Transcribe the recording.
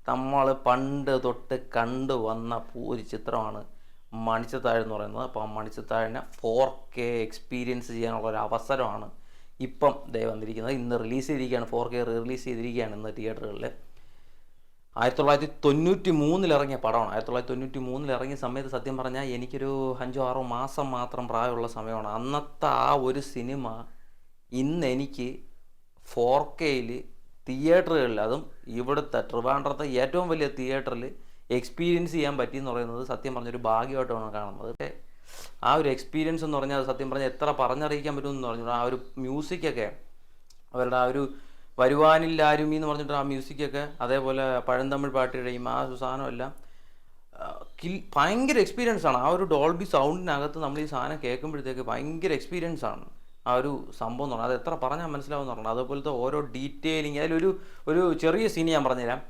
നമ്മൾ പണ്ട് തൊട്ട് കണ്ടു വന്ന ഒരു ചിത്രമാണ് മണിച്ചിത്താഴ് എന്ന് പറയുന്നത്. അപ്പോൾ മണിച്ചിത്താഴിനെ 4K എക്സ്പീരിയൻസ് ചെയ്യാനുള്ള ഒരു അവസരമാണ് ഇപ്പം വന്നിരിക്കുന്നത്. ഇന്ന് റിലീസ് ചെയ്തിരിക്കുകയാണ്, 4K റിലീസ് ചെയ്തിരിക്കുകയാണ് ഇന്ന് തിയേറ്ററുകളിൽ. 1993 ഇറങ്ങിയ പടമാണ്. 1993 ഇറങ്ങിയ സമയത്ത് സത്യം പറഞ്ഞാൽ എനിക്കൊരു 5-6 മാസം മാത്രം പ്രായമുള്ള സമയമാണ്. അന്നത്തെ ആ ഒരു സിനിമ ഇന്ന് എനിക്ക് 4Kയിൽ തിയേറ്ററുകളിൽ, അതും ഇവിടുത്തെ ട്രിവാൻഡ്രത്തെ ഏറ്റവും വലിയ തിയേറ്ററിൽ എക്സ്പീരിയൻസ് ചെയ്യാൻ പറ്റിയെന്ന് പറയുന്നത് സത്യം പറഞ്ഞൊരു ഭാഗ്യമായിട്ടാണ് കാണുന്നത്. ആ ഒരു എക്സ്പീരിയൻസ് എന്ന് പറഞ്ഞാൽ സത്യം പറഞ്ഞാൽ എത്ര പറഞ്ഞറിയിക്കാൻ പറ്റുമെന്ന് പറഞ്ഞു. ആ ഒരു മ്യൂസിക്കൊക്കെ, അവരുടെ ആ ഒരു വരുവാനില്ലാരുമി എന്ന് പറഞ്ഞിട്ട് ആ മ്യൂസിക്കൊക്കെ, അതേപോലെ പഴന്തമിഴ് പാട്ടുകളുടെയും ആ സാധനമെല്ലാം ഭയങ്കര എക്സ്പീരിയൻസ് ആണ്. ആ ഒരു ഡോൾബി സൗണ്ടിനകത്ത് നമ്മൾ ഈ സാധനം കേൾക്കുമ്പോഴത്തേക്ക് ഭയങ്കര എക്സ്പീരിയൻസ് ആണ് ആ ഒരു സംഭവം എന്ന് പറഞ്ഞാൽ. അത് എത്ര പറഞ്ഞാൽ മനസ്സിലാവുമെന്ന് പറഞ്ഞാൽ. അതുപോലത്തെ ഓരോ ഡീറ്റെയിലിങ് അതിലൊരു ചെറിയ സീൻ ഞാൻ പറഞ്ഞുതരാം.